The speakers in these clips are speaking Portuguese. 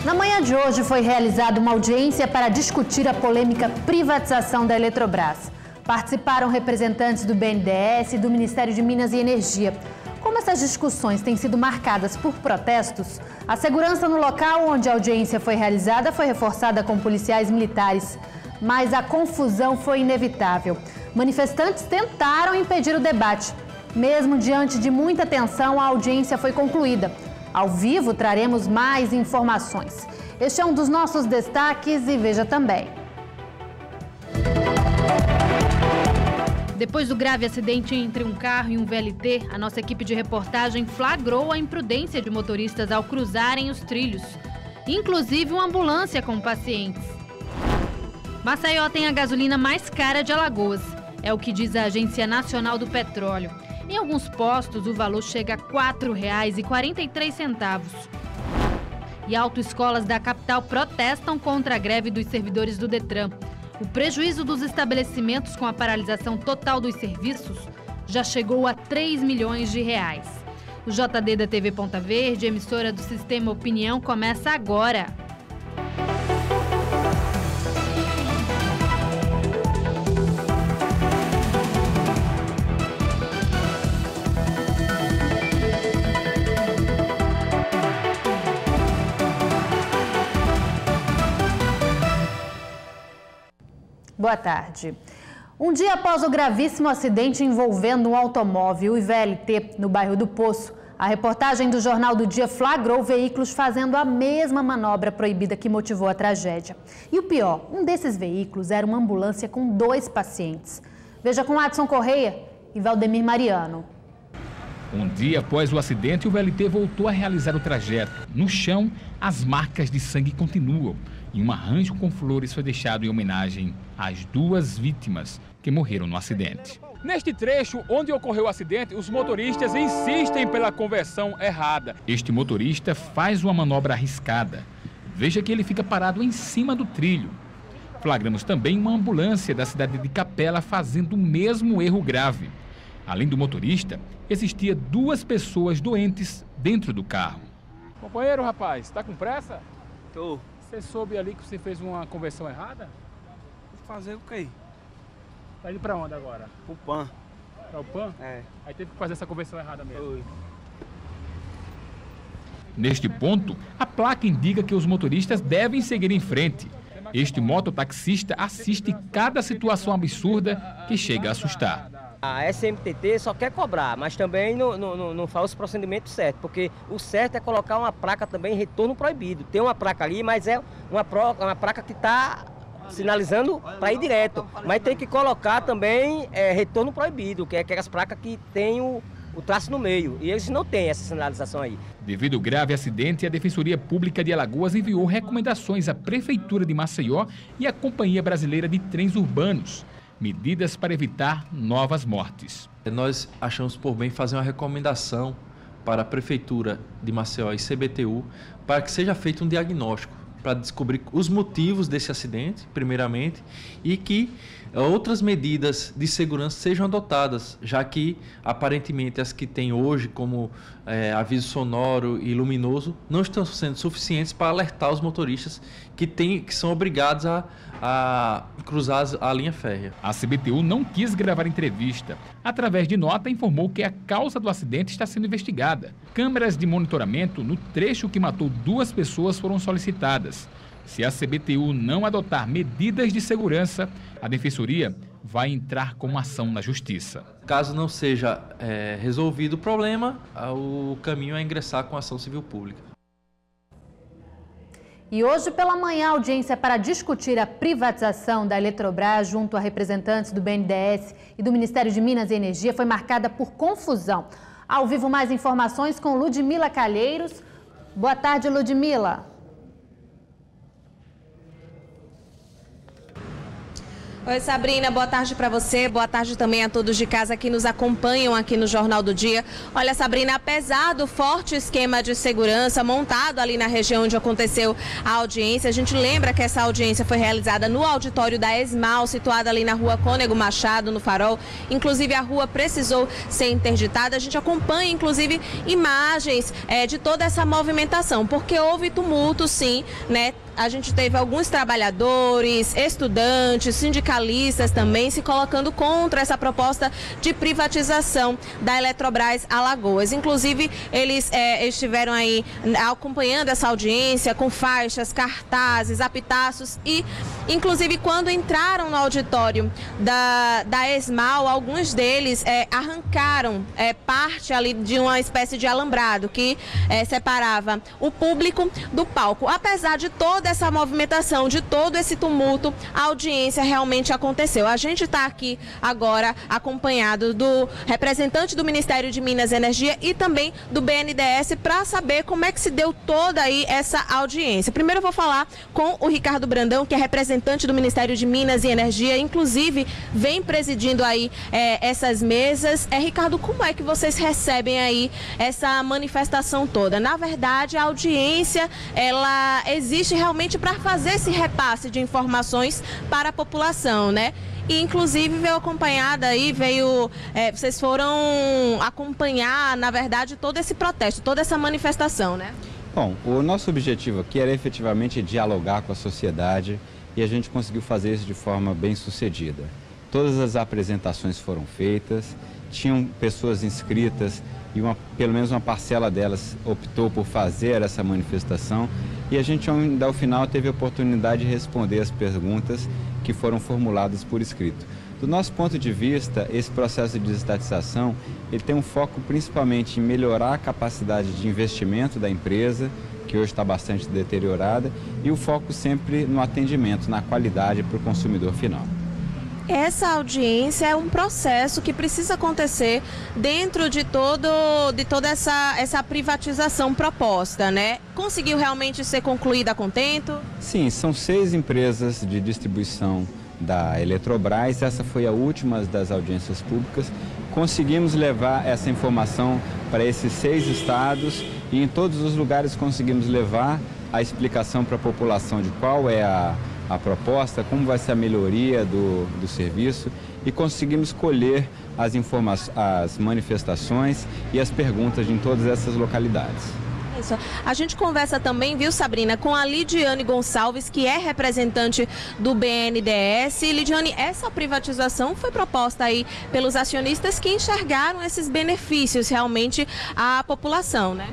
Na manhã de hoje foi realizada uma audiência para discutir a polêmica privatização da Eletrobras. Participaram representantes do BNDES e do Ministério de Minas e Energia. Como essas discussões têm sido marcadas por protestos, a segurança no local onde a audiência foi realizada foi reforçada com policiais militares. Mas a confusão foi inevitável. Manifestantes tentaram impedir o debate. Mesmo diante de muita tensão, a audiência foi concluída. Ao vivo, traremos mais informações. Este é um dos nossos destaques e veja também. Depois do grave acidente entre um carro e um VLT, a nossa equipe de reportagem flagrou a imprudência de motoristas ao cruzarem os trilhos. Inclusive uma ambulância com pacientes. Maceió tem a gasolina mais cara de Alagoas. É o que diz a Agência Nacional do Petróleo. Em alguns postos, o valor chega a R$ 4,43. E autoescolas da capital protestam contra a greve dos servidores do Detran. O prejuízo dos estabelecimentos com a paralisação total dos serviços já chegou a R$ 3 milhões. O JD da TV Ponta Verde, emissora do Sistema Opinião, começa agora. Boa tarde. Um dia após o gravíssimo acidente envolvendo um automóvel e VLT no bairro do Poço, a reportagem do Jornal do Dia flagrou veículos fazendo a mesma manobra proibida que motivou a tragédia. E o pior, um desses veículos era uma ambulância com 2 pacientes. Veja com Adson Correia e Valdemir Mariano. Um dia após o acidente, o VLT voltou a realizar o trajeto. No chão, as marcas de sangue continuam. E um arranjo com flores foi deixado em homenagem às 2 vítimas que morreram no acidente. Neste trecho onde ocorreu o acidente, os motoristas insistem pela conversão errada. Este motorista faz uma manobra arriscada. Veja que ele fica parado em cima do trilho. Flagramos também uma ambulância da cidade de Capela fazendo o mesmo erro grave. Além do motorista, existia 2 pessoas doentes dentro do carro. Companheiro, rapaz, está com pressa? Tô. Você soube ali que você fez uma conversão errada? Vou fazer o quê? Tá indo pra onde agora? Pro PAN. Pra o PAN? É. Aí teve que fazer essa conversão errada mesmo. Foi. Neste ponto, a placa indica que os motoristas devem seguir em frente. Este mototaxista assiste cada situação absurda que chega a assustar. A SMTT só quer cobrar, mas também não faz os procedimentos certos, porque o certo é colocar uma placa também retorno proibido. Tem uma placa ali, mas é uma placa que está sinalizando para ir direto. Mas tem que colocar também retorno proibido, que é aquelas placas que tem o traço no meio. E eles não têm essa sinalização aí. Devido ao grave acidente, a Defensoria Pública de Alagoas enviou recomendações à Prefeitura de Maceió e à Companhia Brasileira de Trens Urbanos. Medidas para evitar novas mortes. Nós achamos por bem fazer uma recomendação para a Prefeitura de Maceió e CBTU para que seja feito um diagnóstico, para descobrir os motivos desse acidente, primeiramente, e que outras medidas de segurança sejam adotadas, já que, aparentemente, as que tem hoje, como aviso sonoro e luminoso, não estão sendo suficientes para alertar os motoristas que são obrigados a cruzar a linha férrea. A CBTU não quis gravar entrevista. Através de nota, informou que a causa do acidente está sendo investigada. Câmeras de monitoramento no trecho que matou 2 pessoas foram solicitadas. Se a CBTU não adotar medidas de segurança, a Defensoria vai entrar com ação na Justiça. Caso não seja resolvido o problema, o caminho é ingressar com ação civil pública. E hoje pela manhã, a audiência para discutir a privatização da Eletrobras junto a representantes do BNDES e do Ministério de Minas e Energia foi marcada por confusão. Ao vivo, mais informações com Ludmila Calheiros. Boa tarde, Ludmila. Oi, Sabrina, boa tarde para você, boa tarde também a todos de casa que nos acompanham aqui no Jornal do Dia. Olha, Sabrina, apesar do forte esquema de segurança montado ali na região onde aconteceu a audiência, a gente lembra que essa audiência foi realizada no auditório da ESMAL, situada ali na rua Cônego Machado, no Farol. Inclusive, a rua precisou ser interditada. A gente acompanha, inclusive, imagens de toda essa movimentação, porque houve tumulto, sim, né? A gente teve alguns trabalhadores, estudantes, sindicalistas também se colocando contra essa proposta de privatização da Eletrobras Alagoas. Inclusive, eles estiveram aí acompanhando essa audiência com faixas, cartazes, apitaços e, inclusive, quando entraram no auditório da ESMAL, alguns deles arrancaram parte ali de uma espécie de alambrado que separava o público do palco. Apesar de toda essa movimentação, de todo esse tumulto, a audiência realmente aconteceu. A gente está aqui agora acompanhado do representante do Ministério de Minas e Energia e também do BNDES para saber como é que se deu toda aí essa audiência. Primeiro eu vou falar com o Ricardo Brandão, que é representante do Ministério de Minas e Energia, inclusive vem presidindo aí essas mesas. Ricardo, como é que vocês recebem aí essa manifestação toda? Na verdade, a audiência, ela existe realmente para fazer esse repasse de informações para a população, né? E inclusive veio acompanhada aí, vocês foram acompanhar, na verdade, todo esse protesto, toda essa manifestação, né? Bom, o nosso objetivo aqui era efetivamente dialogar com a sociedade e a gente conseguiu fazer isso de forma bem sucedida. Todas as apresentações foram feitas, tinham pessoas inscritas e pelo menos uma parcela delas optou por fazer essa manifestação e a gente ainda ao final teve a oportunidade de responder as perguntas que foram formuladas por escrito. Do nosso ponto de vista, esse processo de desestatização ele tem um foco principalmente em melhorar a capacidade de investimento da empresa, que hoje está bastante deteriorada, e o foco sempre no atendimento, na qualidade para o consumidor final. Essa audiência é um processo que precisa acontecer dentro de toda essa privatização proposta, né? Conseguiu realmente ser concluída a contento? Sim, são 6 empresas de distribuição da Eletrobras, essa foi a última das audiências públicas. Conseguimos levar essa informação para esses 6 estados e em todos os lugares conseguimos levar a explicação para a população de qual é a proposta, como vai ser a melhoria do serviço e conseguimos colher as manifestações e as perguntas em todas essas localidades. Isso. A gente conversa também, viu, Sabrina, com a Lidiane Gonçalves, que é representante do BNDES. Lidiane, essa privatização foi proposta aí pelos acionistas que enxergaram esses benefícios realmente à população, né?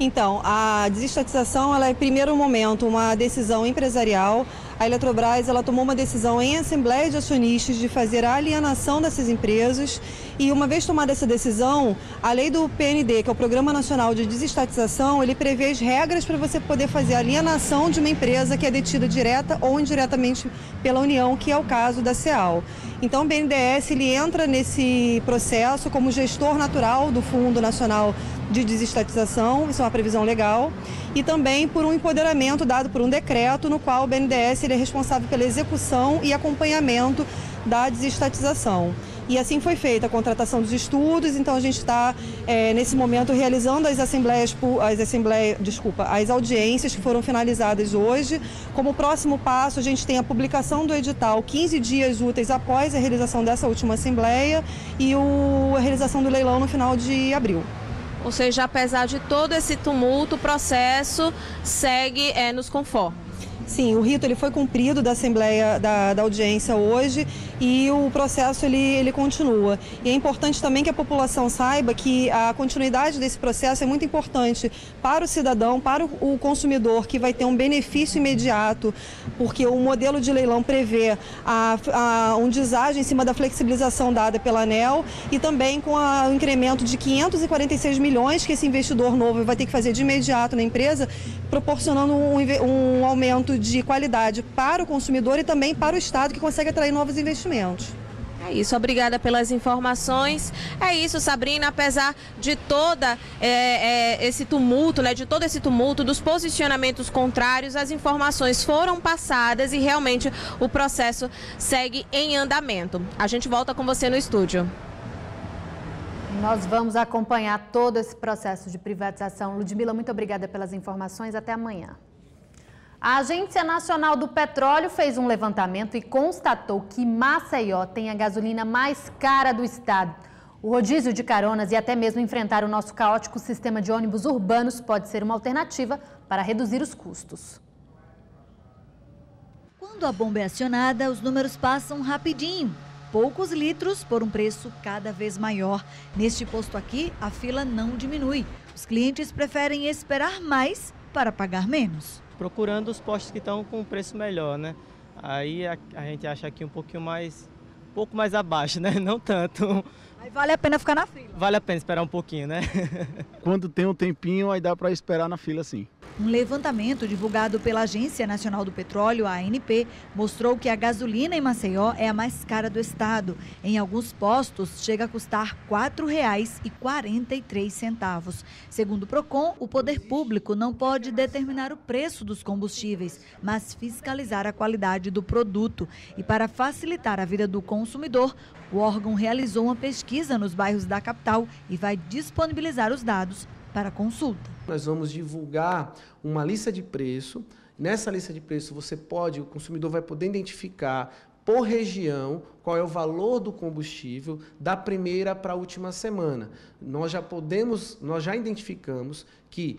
Então, a desestatização, ela é, em primeiro momento, uma decisão empresarial. A Eletrobras, ela tomou uma decisão em assembleia de acionistas de fazer a alienação dessas empresas e uma vez tomada essa decisão, a lei do PND, que é o Programa Nacional de Desestatização, ele prevê as regras para você poder fazer a alienação de uma empresa que é detida direta ou indiretamente pela União, que é o caso da CEAL. Então o BNDES ele entra nesse processo como gestor natural do Fundo Nacional de Desestatização, isso é uma previsão legal, e também por um empoderamento dado por um decreto no qual o BNDES ele é responsável pela execução e acompanhamento da desestatização. E assim foi feita a contratação dos estudos, então a gente está, nesse momento, realizando as audiências que foram finalizadas hoje. Como próximo passo, a gente tem a publicação do edital 15 dias úteis após a realização dessa última assembleia e a realização do leilão no final de abril. Ou seja, apesar de todo esse tumulto, o processo segue nos conformes. Sim, o rito ele foi cumprido da Assembleia, da audiência hoje e o processo ele continua. E é importante também que a população saiba que a continuidade desse processo é muito importante para o cidadão, para o consumidor, que vai ter um benefício imediato, porque o modelo de leilão prevê um deságio em cima da flexibilização dada pela ANEEL e também com o incremento de 546 milhões que esse investidor novo vai ter que fazer de imediato na empresa, proporcionando um aumento de qualidade para o consumidor e também para o Estado, que consegue atrair novos investimentos. É isso, obrigada pelas informações. É isso, Sabrina, apesar de toda esse tumulto, né, de todo esse tumulto, dos posicionamentos contrários, as informações foram passadas e realmente o processo segue em andamento. A gente volta com você no estúdio. Nós vamos acompanhar todo esse processo de privatização. Ludmila, muito obrigada pelas informações. Até amanhã. A Agência Nacional do Petróleo fez um levantamento e constatou que Maceió tem a gasolina mais cara do estado. O rodízio de caronas e até mesmo enfrentar o nosso caótico sistema de ônibus urbanos pode ser uma alternativa para reduzir os custos. Quando a bomba é acionada, os números passam rapidinho. Poucos litros por um preço cada vez maior. Neste posto aqui, a fila não diminui. Os clientes preferem esperar mais para pagar menos. Procurando os postos que estão com um preço melhor, né? Aí a gente acha aqui um pouco mais abaixo, né? Não tanto. Aí vale a pena ficar na fila. Vale a pena esperar um pouquinho, né? Quando tem um tempinho, aí dá para esperar na fila, sim. Um levantamento divulgado pela Agência Nacional do Petróleo, a ANP, mostrou que a gasolina em Maceió é a mais cara do estado. Em alguns postos, chega a custar R$ 4,43. Segundo o Procon, o poder público não pode determinar o preço dos combustíveis, mas fiscalizar a qualidade do produto. E para facilitar a vida do consumidor, o órgão realizou uma pesquisa nos bairros da capital e vai disponibilizar os dados para consulta. Nós vamos divulgar uma lista de preço. Nessa lista de preço o consumidor vai poder identificar por região qual é o valor do combustível da primeira para a última semana. Nós já identificamos que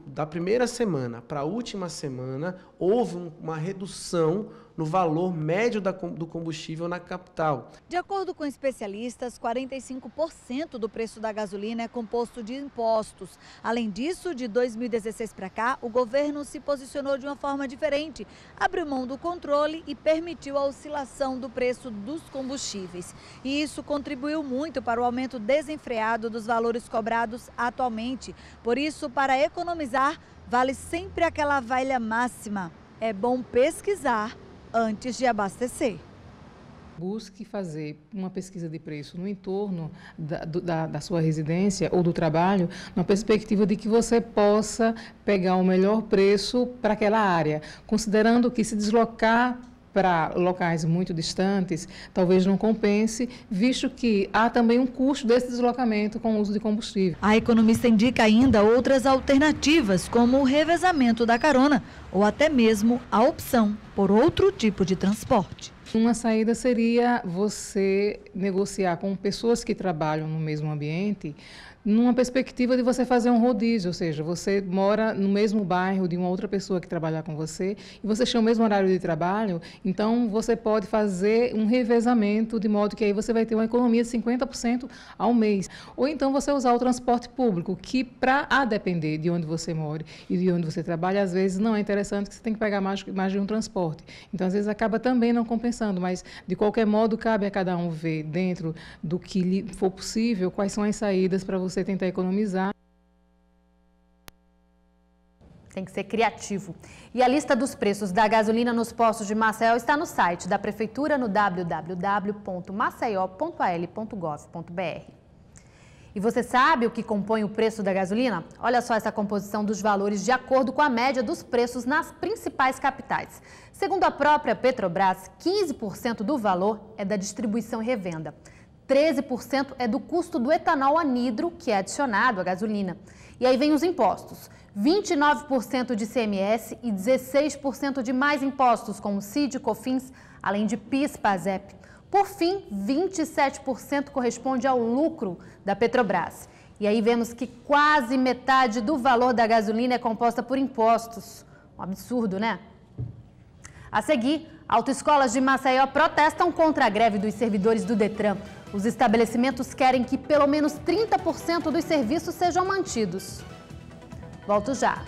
da primeira semana para a última semana houve uma redução no valor médio do combustível na capital. De acordo com especialistas, 45% do preço da gasolina é composto de impostos. Além disso, de 2016 para cá, o governo se posicionou de uma forma diferente, abriu mão do controle e permitiu a oscilação do preço dos combustíveis. E isso contribuiu muito para o aumento desenfreado dos valores cobrados atualmente. Por isso, para economizar, vale sempre aquela velha máxima: é bom pesquisar antes de abastecer. Busque fazer uma pesquisa de preço no entorno da sua residência ou do trabalho, na perspectiva de que você possa pegar o melhor preço para aquela área, considerando que se deslocar para locais muito distantes, talvez não compense, visto que há também um custo desse deslocamento com o uso de combustível. A economista indica ainda outras alternativas, como o revezamento da carona ou até mesmo a opção por outro tipo de transporte. Uma saída seria você negociar com pessoas que trabalham no mesmo ambiente, numa perspectiva de você fazer um rodízio, ou seja, você mora no mesmo bairro de uma outra pessoa que trabalha com você e vocês têm o mesmo horário de trabalho, então você pode fazer um revezamento de modo que aí você vai ter uma economia de 50% ao mês. Ou então você usar o transporte público, que a depender de onde você mora e de onde você trabalha, às vezes não é interessante, que você tem que pegar mais de um transporte. Então, às vezes, acaba também não compensando, mas, de qualquer modo, cabe a cada um ver, dentro do que lhe for possível, quais são as saídas para você tentar economizar. Tem que ser criativo. E a lista dos preços da gasolina nos postos de Maceió está no site da Prefeitura no www.maceió.al.gov.br. E você sabe o que compõe o preço da gasolina? Olha só essa composição dos valores de acordo com a média dos preços nas principais capitais. Segundo a própria Petrobras, 15% do valor é da distribuição e revenda. 13% é do custo do etanol anidro, que é adicionado à gasolina. E aí vem os impostos. 29% de ICMS e 16% de mais impostos, como CID e COFINS, além de PIS e PASEP. Por fim, 27% corresponde ao lucro da Petrobras. E aí vemos que quase metade do valor da gasolina é composta por impostos. Um absurdo, né? A seguir, autoescolas de Maceió protestam contra a greve dos servidores do Detran. Os estabelecimentos querem que pelo menos 30% dos serviços sejam mantidos. Volto já.